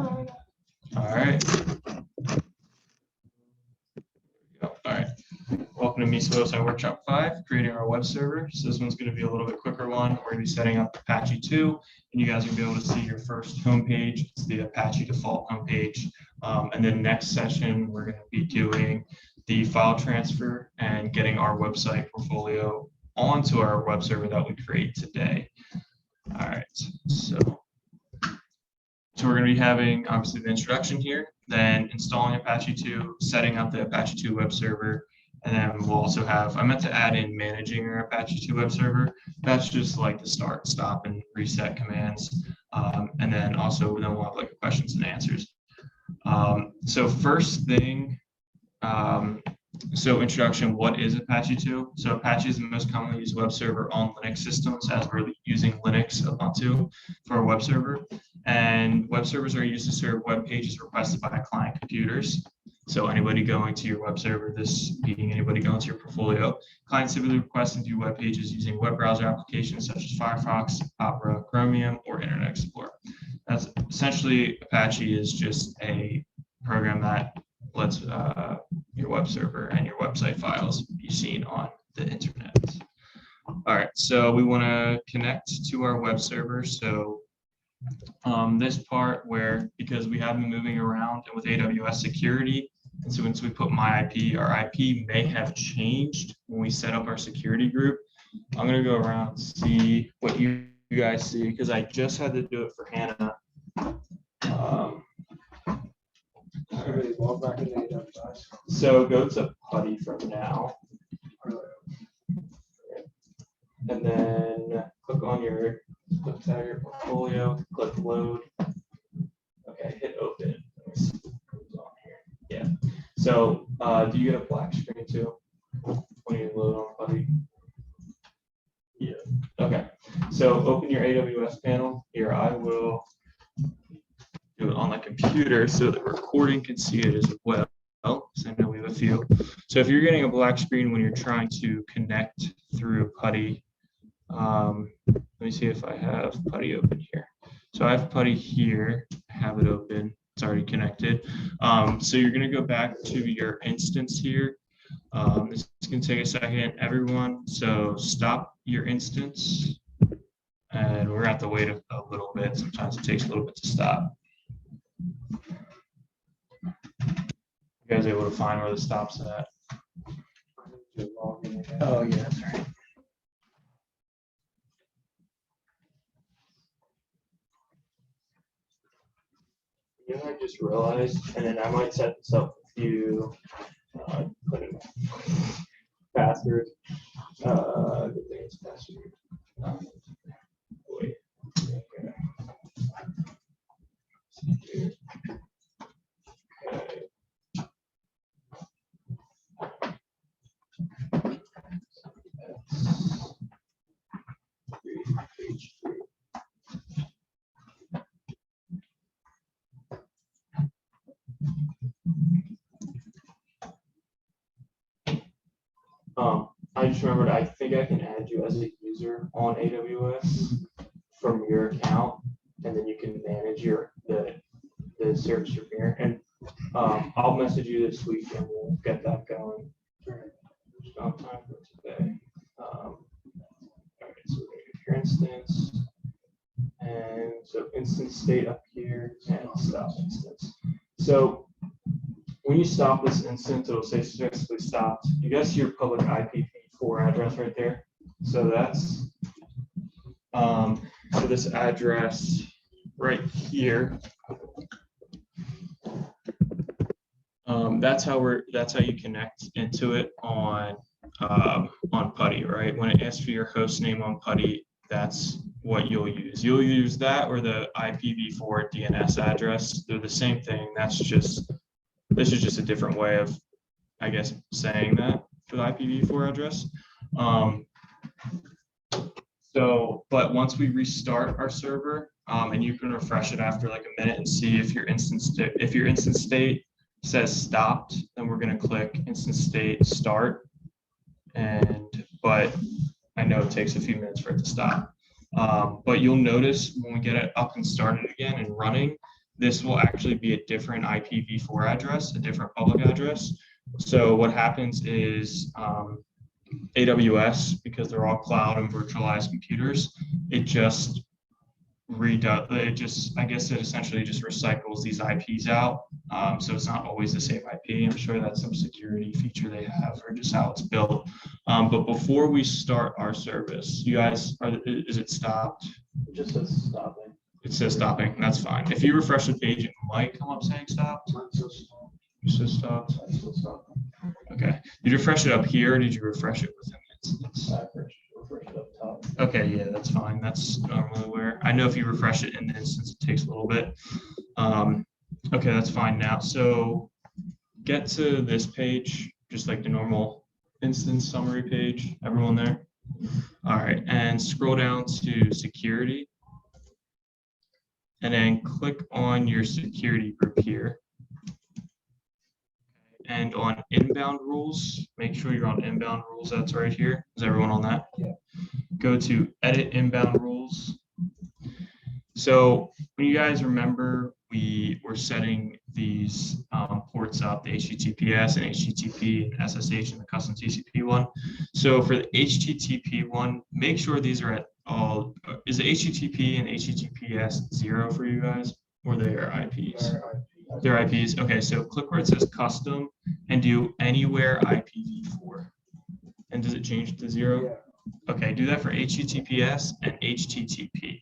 All right. All right. Welcome to MISA Website Workshop 5, creating our web server. So this one's going to be a little bit quicker one. We're going to be setting up Apache 2, and you guys will be able to see your first homepage. It's the Apache default homepage. And then next session, we're going to be doing the file transfer and getting our website portfolio onto our web server that we create today. All right. So we're going to be having obviously the introduction here, then installing Apache 2, setting up the Apache 2 web server, and then we'll also have, I meant to add in managing our Apache 2 web server. That's just like the start, stop, and reset commands. And then also then we'll have like questions and answers. So first thing, so introduction, what is Apache 2? So Apache is the most commonly used web server on Linux systems, as we're using Linux Ubuntu for a web server. And web servers are used to serve web pages requested by client computers. So anybody going to your web server, this being anybody going to your portfolio, clients typically request and view web pages using web browser applications such as Firefox, Opera, Chromium, or Internet Explorer. That's essentially, Apache is just a program that lets your web server and your website files be seen on the internet. All right, so we want to connect to our web server. So this part where, because we have been moving around and with AWS security, and so once we put my IP, our IP may have changed when we set up our security group. I'm going to go around and see what you guys see, because I just had to do it for Hannah. So go to Putty from now, and then click on your portfolio, click load. Okay, hit open. Let me see what goes on here. Yeah. So do you get a black screen too when you load on Putty? Yeah. Okay. So open your AWS panel. Here, I will do it on my computer so the recording can see it as well. So I know we have a few. So if you're getting a black screen when you're trying to connect through Putty, let me see if I have Putty open here. So I have Putty here, I have it open, it's already connected. So you're gonna go back to your instance here. This can take a second, everyone. So stop your instance, and we're gonna have to wait a little bit. Sometimes it takes a little bit to stop. You guys able to find where the stop's at? Oh yeah, that's right. You know, I just realized, and then I might set this up with you. Put in password. Good thing it's password. Wait. Okay. Okay. Page 3. I just remembered, I think I can add you as a user on AWS from your account, and then you can manage the service from here. And I'll message you this week and we'll get that going. Just don't have time for today. All right, so we're gonna get your instance. And so instance state up here and stop instance. So when you stop this instance, it'll say successfully stopped. You guys see your public IPv4 address right there. So that's so this address right here. That's how you connect into it on Putty, right? When it asks for your host name on Putty, that's what you'll use. You'll use that or the IPv4 DNS address. They're the same thing. This is just a different way of, I guess, saying that for the IPv4 address. But once we restart our server, and you can refresh it after like a minute and see if your instance state says stopped, then we're going to click instance state start. But I know it takes a few minutes for it to stop. But you'll notice when we get it up and started again and running, this will actually be a different IPv4 address, a different public address. So what happens is AWS, because they're all cloud and virtualized computers, it just I guess it essentially just recycles these IPs out. So it's not always the same IP. I'm sure that's some security feature they have or just how it's built. But before we start our service, you guys, is it stopped? It just says stopping. It says stopping. That's fine. If you refresh the page, it might come up saying stop. It says stopped. Okay. Did you refresh it up here or did you refresh it within the instance? Refresh it up top. Okay, yeah, that's fine. That's normally where I know if you refresh it in the instance, it takes a little bit. Okay, that's fine now. So get to this page, just like the normal instance summary page. Everyone there? All right, and scroll down to security. And then click on your security group here. And on inbound rules, make sure you're on inbound rules. That's right here. Is everyone on that? Yeah. Go to edit inbound rules. So when you guys remember, we were setting these ports up, the HTTPS and HTTP and SSH and the custom TCP one. So for the HTTP one, make sure these are at all. Is the HTTP and HTTPS 0 for you guys or their IPs? Their IPs. Okay, so click where it says custom and do anywhere IPv4. And does it change to 0? Yeah. Okay, do that for HTTPS and HTTP.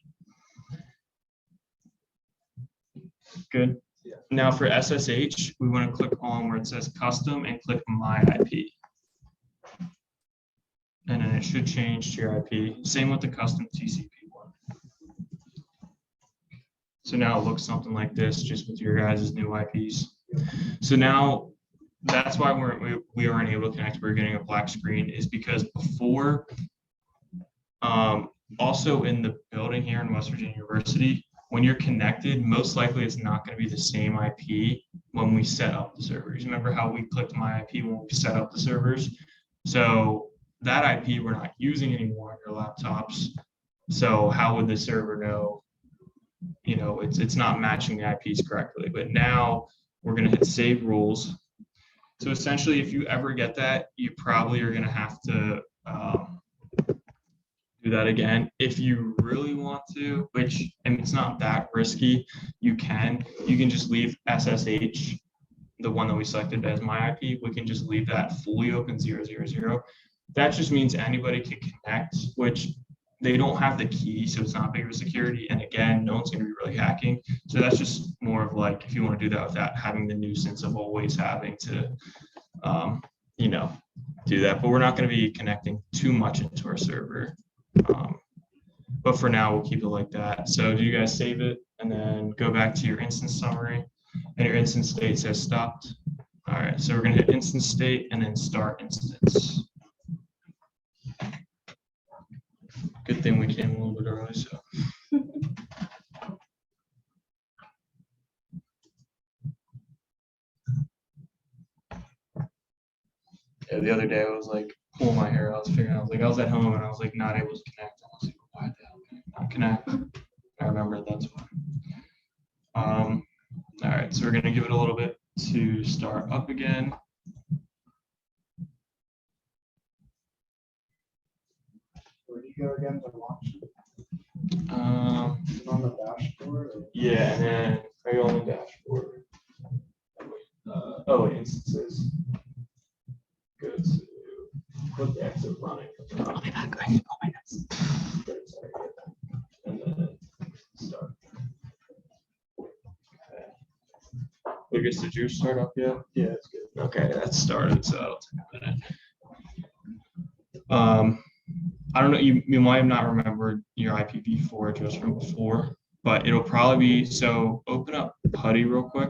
Good. Yeah. Now for SSH, we want to click on where it says custom and click my IP. And then it should change to your IP. Same with the custom TCP one. So now it looks something like this, just with your guys' new IPs. So now that's why we weren't able to connect. We're getting a black screen is because before, also in the building here in West Virginia University, when you're connected, most likely it's not going to be the same IP when we set up the servers. Remember how we clicked my IP when we set up the servers? So that IP we're not using anymore on your laptops. So how would the server know, you know, it's not matching the IPs correctly? But now we're going to hit save rules. So essentially, if you ever get that, you probably are going to have to do that again. If you really want to, which, and it's not that risky, you can just leave SSH, the one that we selected as my IP, we can just leave that fully open 000. That just means anybody can connect, which they don't have the key, so it's not big of a security. And again, no one's going to be really hacking. So that's just more of like, if you want to do that without having the nuisance of always having to, you know, do that. But we're not going to be connecting too much into our server. But for now, we'll keep it like that. So do you guys save it and then go back to your instance summary and your instance state says stopped. All right, so we're going to hit instance state and then start instance. Good thing we came a little bit early, so. Yeah, the other day I was like pulling my hair. I was at home and I was like not able to connect. I was like, why the hell can I not connect? I remember that's why. All right, so we're gonna give it a little bit to start up again. Where did you go again to launch? On the dashboard? Or? Yeah, and then are you on the dashboard? Oh, instances. Go to click the exit running. I'll be back. Oh my God. And then start. Okay. Lucas, did you start up yet? Yeah, it's good. Okay, that's started, so that'll take a minute. I don't know, you might have not remembered your IPv4 address from before, but it'll probably be, so open up PuTTY real quick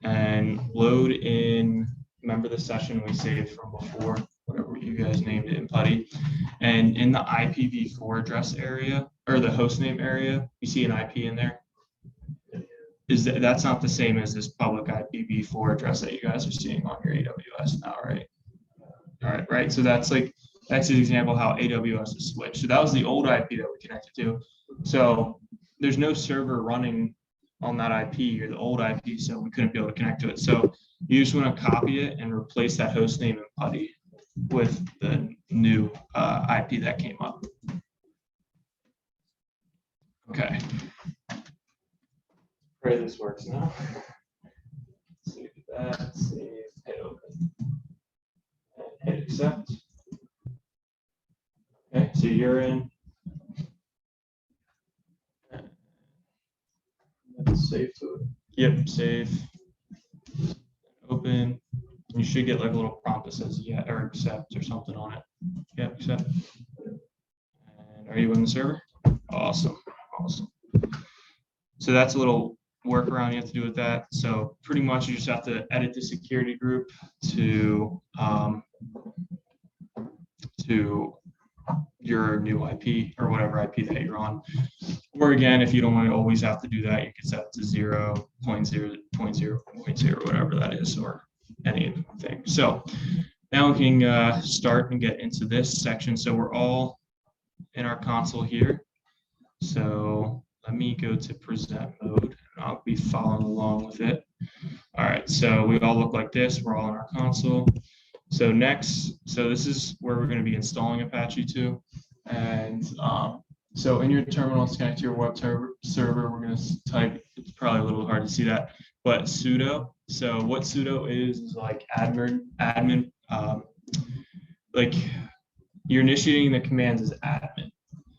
and load in, remember the session we saved from before, whatever you guys named it in PuTTY, and in the IPv4 address area, or the hostname area, you see an IP in there? That's not the same as this public IPv4 address that you guys are seeing on your AWS now, right? All right, right. So that's an example how AWS is switched. So that was the old IP that we connected to. So there's no server running on that IP or the old IP, so we couldn't be able to connect to it. So you just want to copy it and replace that host name in PuTTY with the new IP that came up. Okay. Pray this works now. Save that, save, hit open, and hit accept. Okay, so you're in. Save food. Yep, save. Open. You should get like a little prompt that says yeah or accept or something on it. Yep, accept. And are you in the server? Awesome, awesome. So that's a little workaround you have to do with that. So pretty much you just have to edit the security group to your new IP or whatever IP that you're on. Or again, if you don't want to always have to do that, you can set it to 0.0.0.0, whatever that is, or anything. So now we can start and get into this section. So we're all in our console here. So let me go to present mode and I'll be following along with it. All right, so we all look like this. We're all in our console. So next, so this is where we're going to be installing Apache 2. And so in your terminal to connect to your web server, we're going to type, it's probably a little hard to see that, but sudo. So what sudo is like admin, like you're initiating the commands as admin.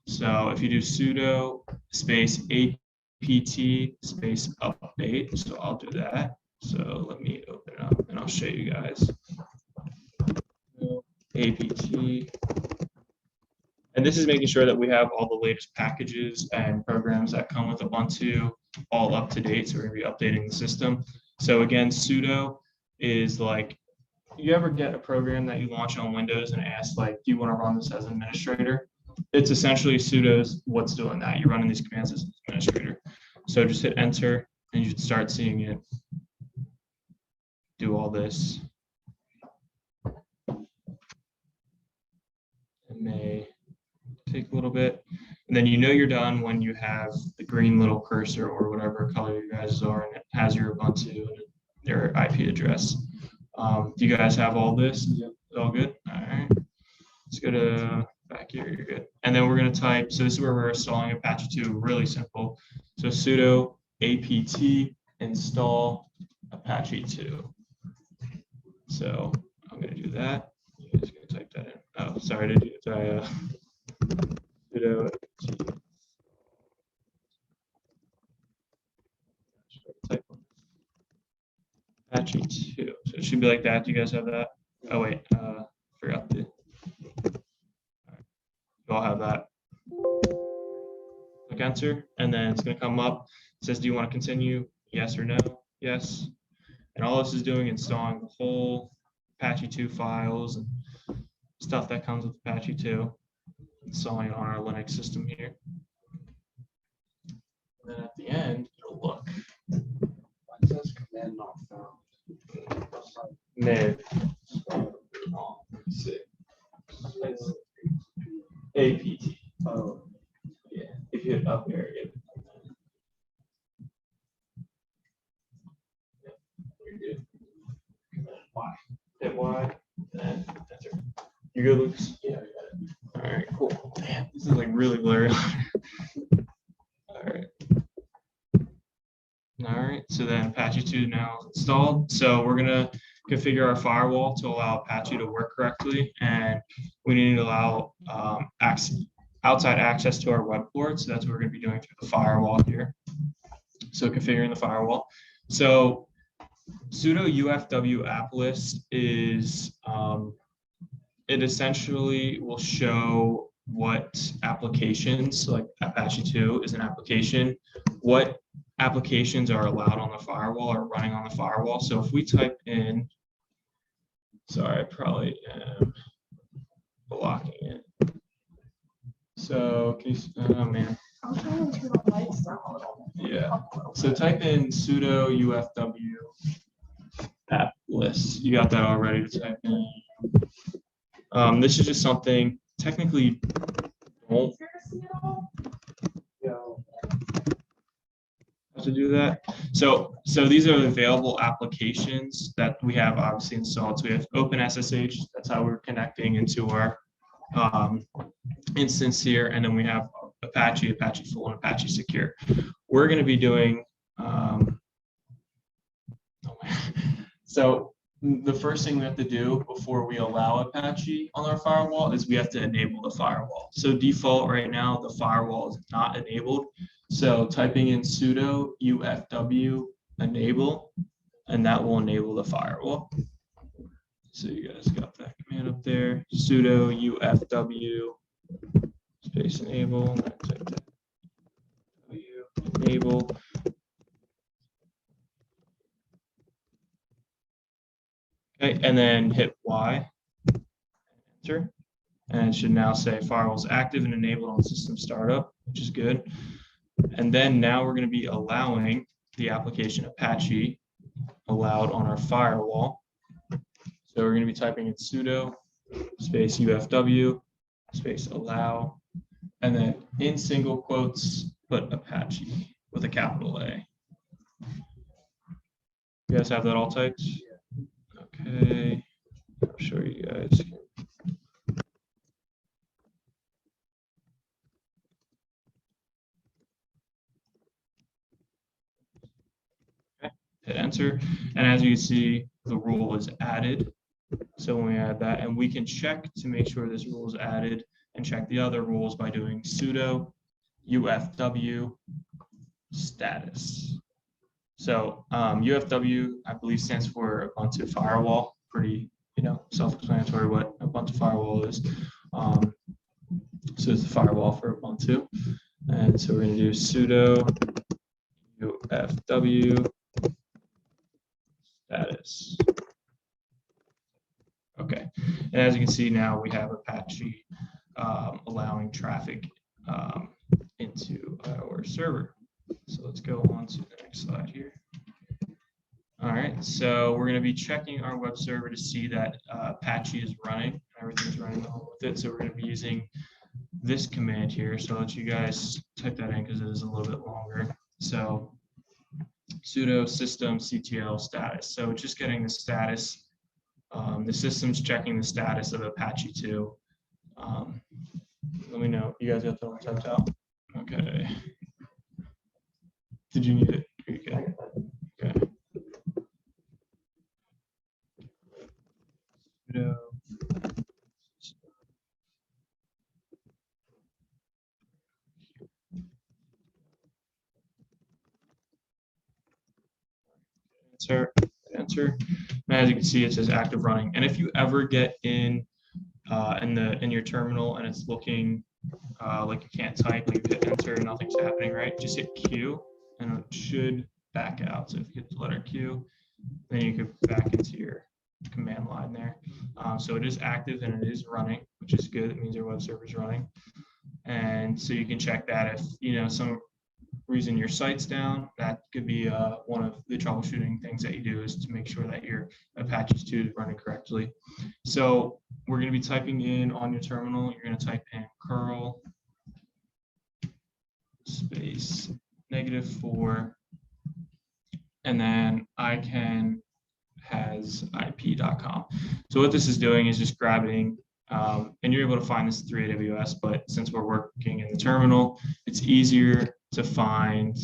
So if you do sudo space apt space update, so I'll do that. So let me open it up and I'll show you guys. Apt. And this is making sure that we have all the latest packages and programs that come with Ubuntu all up to date. So we're going to be updating the system. So again, sudo is like, you ever get a program that you launch on Windows and ask like, do you want to run this as an administrator? It's essentially sudo's what's doing that. You're running these commands as an administrator. So just hit enter and you should start seeing it do all this. It may take a little bit. And then you know you're done when you have the green little cursor or whatever color you guys are, and it has your Ubuntu and your IP address. Do you guys have all this? Is it all good? All right. Let's go to back here. You're good. And then we're going to type, so this is where we're installing Apache 2, really simple. So sudo apt install Apache 2. So I'm going to do that. You guys going to type that in. Oh, sorry. Did I sudo type Apache 2. So it should be like that. Do you guys have that? Oh wait, forgot to. Right. You all have that. Click enter, and then it's going to come up. It says, do you want to continue? Yes or no? Yes. And all this is doing installing the whole Apache 2 files and stuff that comes with Apache 2. Installing it on our Linux system here. And then at the end, it'll look. It says command not found. Mid. Let's see. It's APT. Oh, Yeah. If you hit up here, it. Yeah. You're good. Y. Hit Y. And enter. You good, Lucas? Yeah, I got it. All right, cool. Damn, this is like really blurry. All right. All right, so then Apache 2 now installed. So we're gonna configure our firewall to allow Apache to work correctly, and we need to allow outside access to our web port. So that's what we're gonna be doing through the firewall here. So configuring the firewall. So sudo ufw app list is it essentially will show what applications, like Apache 2 is an application, what applications are allowed on the firewall or running on the firewall. So if we type in, sorry, I probably am blocking it. So can you, oh man. I'm trying to turn the lights down a little. Yeah. So type in sudo ufw app list. You got that already to type in. This is just something technically you won't. yeah. to do that. So these are the available applications that we have obviously installed. So we have OpenSSH, that's how we're connecting into our instance here. And then we have Apache, Apache Full, and Apache Secure. We're going to be doing, so the first thing we have to do before we allow Apache on our firewall is we have to enable the firewall. So default right now, the firewall is not enabled. So typing in sudo ufw enable, and that will enable the firewall. So you guys got that command up there, sudo ufw space enable, and type that enable. Okay, and then hit Y, enter, and it should now say firewall is active and enabled on system startup, which is good. And then now we're going to be allowing the application Apache allowed on our firewall. So we're going to be typing in sudo space ufw space allow, and then in single quotes put Apache with a capital A. You guys have that all typed? Okay, I'm sure you guys can. Okay, hit enter, and as you can see, the rule is added. So when we add that, and we can check to make sure this rule is added and check the other rules by doing sudo ufw status. So UFW, I believe, stands for Ubuntu Firewall. Pretty, self-explanatory what Ubuntu Firewall is. So it's the firewall for Ubuntu. And so we're going to do sudo UFW status. Okay, and as you can see now, we have Apache allowing traffic into our server. So let's go on to the next slide here. All right, so we're going to be checking our web server to see that Apache is running. Everything's running along with it. So we're going to be using this command here. So I'll let you guys type that in because it is a little bit longer. So sudo systemctl status. So just getting the status. The system's checking the status of Apache 2. Let me know. You guys got that one typed out? Okay. Did you need it? Okay. Okay. Sudo. Enter. And as you can see, it says active running. And if you ever get in your terminal and it's looking like you can't type, like you hit enter, nothing's happening, right? Just hit Q and it should back out. So if you hit the letter Q, then you could back into your command line there. So it is active and it is running, which is good. It means your web server is running. And so you can check that if some reason your site's down, that could be one of the troubleshooting things that you do, is to make sure that your Apache 2 is running correctly. So we're going to be typing in on your terminal, you're going to type in curl space -4, and then ICANN has IP.com. So what this is doing is just grabbing, and you're able to find this through AWS, but since we're working in the terminal, it's easier to find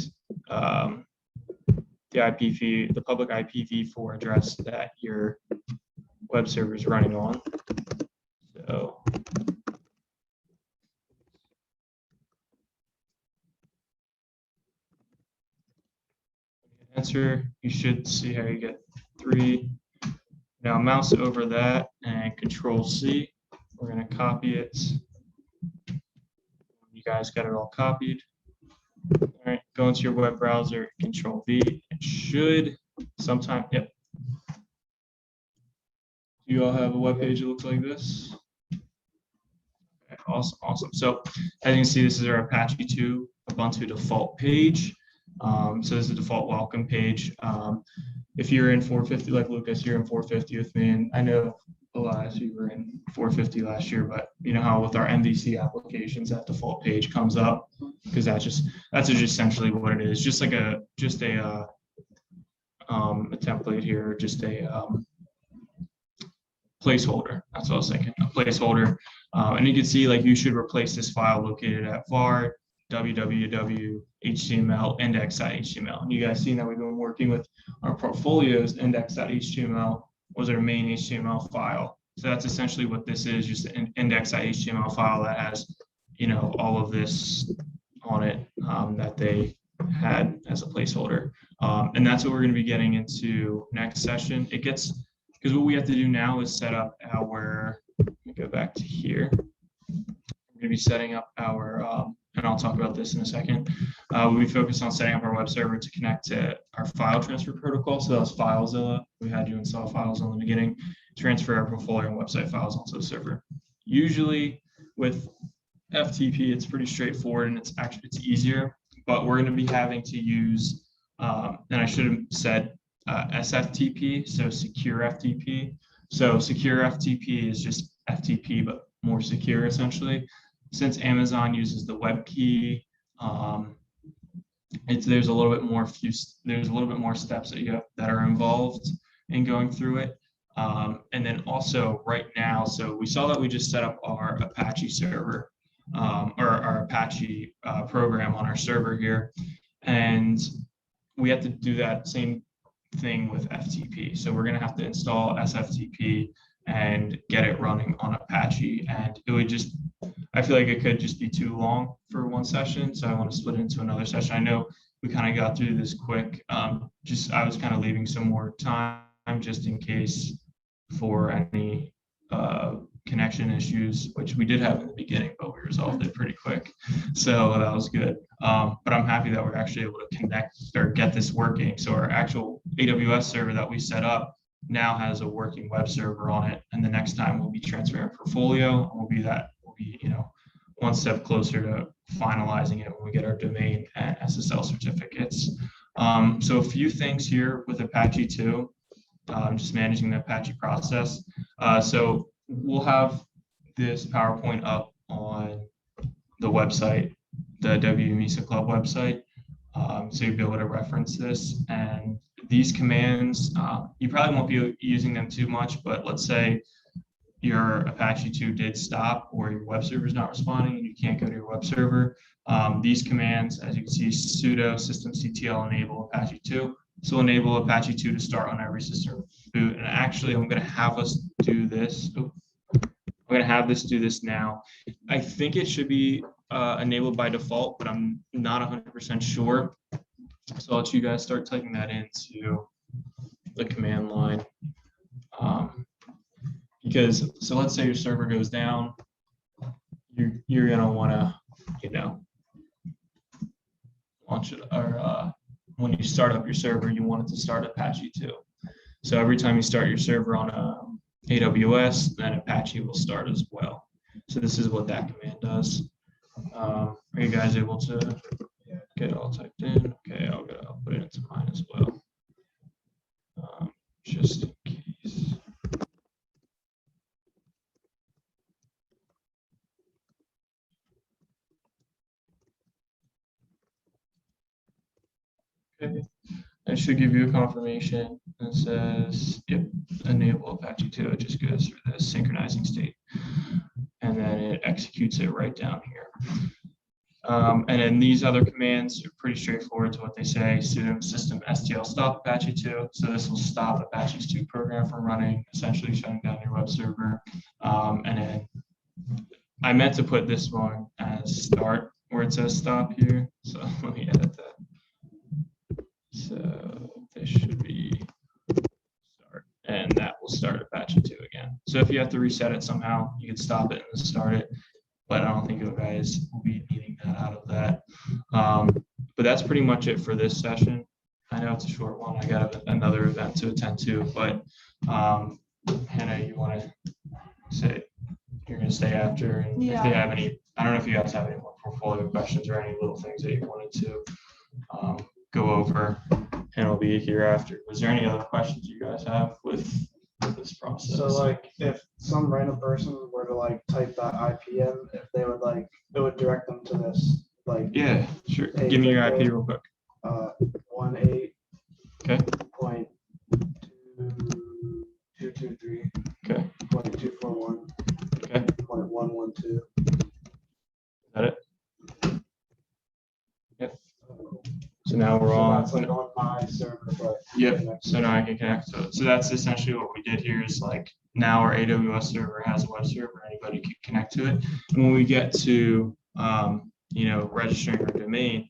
the public IPv4 address that your web server is running on. So answer, you should see how you get 3. Now mouse over that and Control C. We're going to copy it. You guys got it all copied. All right, go into your web browser, Control V. It should sometime, yep. Do you all have a web page that looks like this? Okay, awesome, awesome. So as you can see, this is our Apache 2 Ubuntu default page. So this is the default welcome page. If you're in 450, like Lucas, you're in 450 with me, and I know Elias, we were in 450 last year, but you know how with our MVC applications, that default page comes up because that's just essentially what it is. Just like a template here, just a placeholder. That's what I was thinking, a placeholder. And you can see like you should replace this file located at var www html index.html. And you guys seen that we've been working with our portfolios. Index.html was our main HTML file. So that's essentially what this is, just an index.html file that has, you know, all of this on it that they had as a placeholder. And that's what we're going to be getting into next session. It gets, because what we have to do now is set up our, let me go back to here. We're going to be setting up our, and I'll talk about this in a second. We'll be focused on setting up our web server to connect to our file transfer protocol. So that's FileZilla. We had you install files in the beginning, transfer our portfolio and website files onto the server. Usually with FTP, it's pretty straightforward and it's easier, but we're going to be having to use, and I should have said SFTP, so secure FTP. So secure FTP is just FTP, but more secure essentially. Since Amazon uses the web key, there's a little bit more steps that are involved in going through it. And then also right now, so we saw that we just set up our Apache server or our Apache program on our server here, and we have to do that same thing with FTP. So we're going to have to install SFTP and get it running on Apache, and it would just, I feel like it could just be too long for one session, so I want to split it into another session. I know we kind of got through this quick. I was kind of leaving some more time just in case for any connection issues, which we did have in the beginning, but we resolved it pretty quick. So that was good. But I'm happy that we're actually able to connect or get this working. So our actual AWS server that we set up now has a working web server on it. And the next time we'll be transferring portfolio, and we'll be, you know, one step closer to finalizing it when we get our domain and SSL certificates. So a few things here with Apache 2, just managing the Apache process. So we'll have this PowerPoint up on the website, the MISA Club website. So you'll be able to reference this. And these commands, you probably won't be using them too much, but let's say your Apache 2 did stop or your web server is not responding and you can't go to your web server. These commands, as you can see, sudo systemctl enable Apache 2. So enable Apache 2 to start on every system boot. And actually, I'm going to have us do this. I'm going to have this do this now. I think it should be enabled by default, but I'm not 100% sure. So I'll let you guys start typing that into the command line. Because, so let's say your server goes down, you're going to want to, you know, launch it, or when you start up your server, you want it to start Apache 2. So every time you start your server on AWS, then Apache will start as well. So this is what that command does. Are you guys able to get it all typed in? Okay, I'll put it into mine as well. Just in case. Okay, it should give you a confirmation that says, yep, enable Apache 2. It just goes through the synchronizing state, and then it executes it right down here. And then these other commands are pretty straightforward to what they say. Sudo systemctl stop Apache 2. So this will stop Apache's 2 program from running, essentially shutting down your web server. And then I meant to put this one as start where it says stop here. So let me edit that. So this should be start, and that will start Apache 2 again. So if you have to reset it somehow, you can stop it and start it, but I don't think you guys will be needing that out of that. But that's pretty much it for this session. I know it's a short one. I got another event to attend to, but Hannah, you want to say you're going to stay after, and if they have any, I don't know if you guys have any more portfolio questions or any little things that you wanted to go over, and I'll be here after. Was there any other questions you guys have with for this process. So like if some random person were to like type that IP in, if they would like, it would direct them to this like Yeah, sure. Hey, Give me your click IP it. real quick. 18. Okay. Point 223. Okay. Point 241. Okay. Point 112. Is that it? Yep. So now we're So on. that's like on my server, but Yep. So now I can connect to it. So that's essentially what we did here is like now our AWS server has a web server, anybody can connect to it. And when we get to, registering our domain,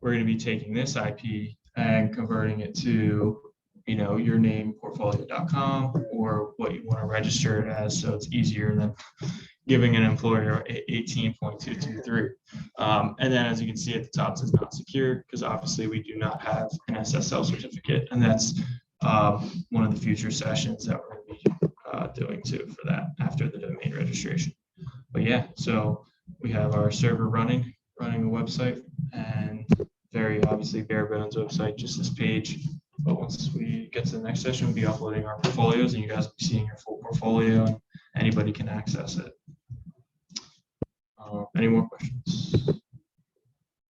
we're going to be taking this IP and converting it to, your name, portfolio.com, or what you want to register it as. So it's easier than giving an employer 18.223. And then as you can see at the top, it says not secure, because obviously we do not have an SSL certificate. And that's one of the future sessions that we're going to be doing too for that after the domain registration. But yeah, so we have our server running a website, and very obviously bare bones website, just this page. But once we get to the next session, we'll be uploading our portfolios, and you guys will be seeing your full portfolio, and anybody can access it. Any more questions?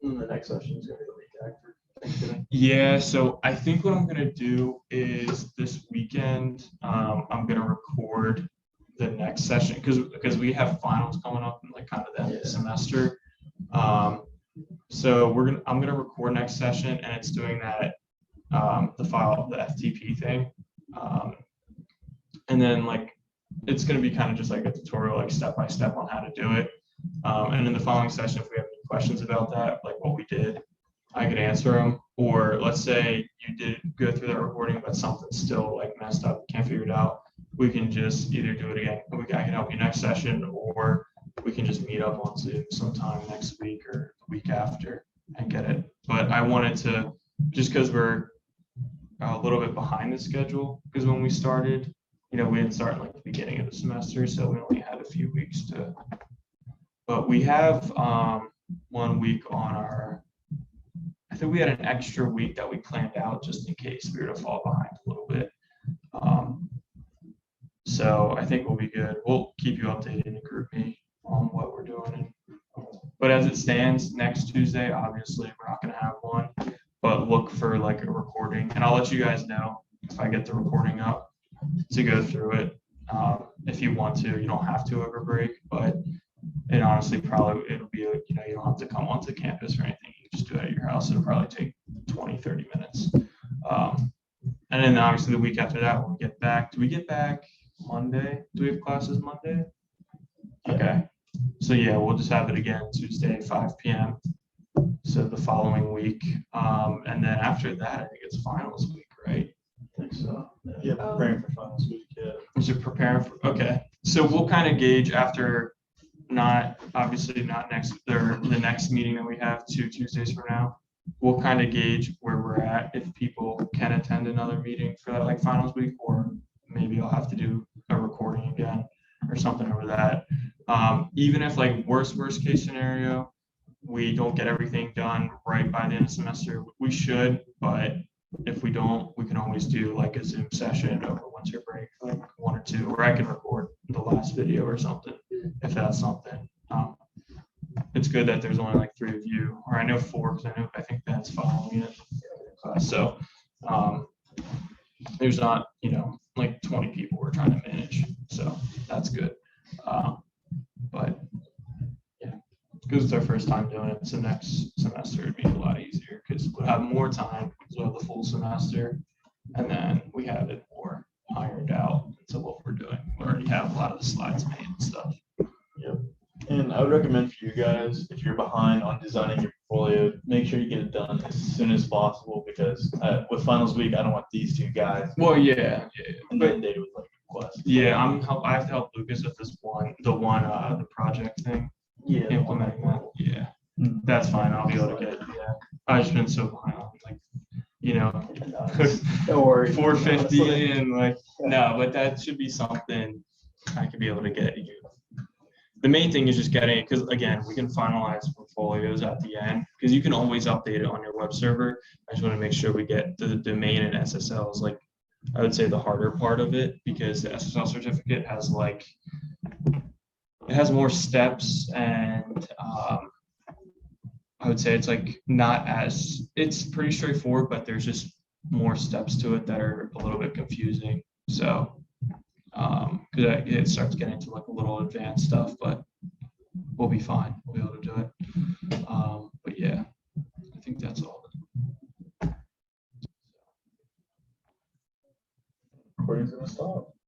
And the next session is going to be the week after Thanksgiving. Yeah, so I think what I'm going to do is this weekend, I'm going to record the next session because we have finals coming up in like kind of the end of the semester. So I'm going to record next session, and it's doing that the FTP thing, and then like it's going to be kind of just like a tutorial, like step by step on how to do it. And in the following session, if we have any questions about that, like what we did, I could answer them. Or let's say you did go through that recording, but something's still like messed up, can't figure it out. We can just either do it again. I can help you next session, or we can just meet up on Zoom sometime next week or the week after and get it. But I wanted to, just because we're a little bit behind the schedule, because when we started, we didn't start in like the beginning of the semester, so we only had a few weeks to. But we have 1 week on our, I think we had an extra week that we planned out just in case we were to fall behind a little bit. So I think we'll be good. We'll keep you updated in the group me on what we're doing. But as it stands, next Tuesday, obviously we're not going to have one, but look for like a recording, and I'll let you guys know if I get the recording up to go through it. If you want to, you don't have to over break, but and honestly, probably it'll be, you don't have to come onto campus or anything. You can just do it at your house. It'll probably take 20-30 minutes. And then obviously the week after that, we'll get back. Do we get back Monday? Do we have classes Monday? Okay. So yeah, we'll just have it again Tuesday, 5 p.m. So the following week. And then after that, I think it's finals week, right? I think so. Yeah, preparing for finals week. Yeah. Is it preparing for? Okay. So we'll kind of gauge after. Obviously not the next meeting that we have 2 Tuesdays from now. We'll kind of gauge where we're at, if people can attend another meeting for that like finals week, or maybe I'll have to do a recording again or something over that. Even if like worst case scenario, we don't get everything done right by the end of the semester, we should, but if we don't, we can always do like a Zoom session over winter break, like 1 or 2, or I can record the last video or something, if that's something. It's good that there's only like 3 of you, or I know 4, because I think Ben's following it. So there's not, like 20 people we're trying to manage, so that's good. But yeah, because it's our first time doing it, so next semester it'd be a lot easier because we'll have more time because we'll have the full semester, and then we have it more ironed out into what we're doing. We already have a lot of the slides made and stuff. Yep. And I would recommend for you guys, if you're behind on designing your portfolio, make sure you get it done as soon as possible, because with finals week, I don't want these 2 guys Well, yeah. inundated with like requests. Yeah, I have to help Lucas with this the project thing. Yeah. Implementing that. Yeah, that's fine. I'll be able to get it. Yeah, I've just been so behind on like, Don't worry. 450 and like, no, but that should be something I could be able to get you. The main thing is just getting it, because again, we can finalize portfolios at the end, because you can always update it on your web server. I just want to make sure we get the domain and SSLs like I would say, the harder part of it, because the SSL certificate has like, it has more steps, and I would say it's like not as, it's pretty straightforward, but there's just more steps to it that are a little bit confusing. So, because it starts getting into like a little advanced stuff, but we'll be fine. We'll be able to do it. But yeah, I think that's all. Recording's gonna stop.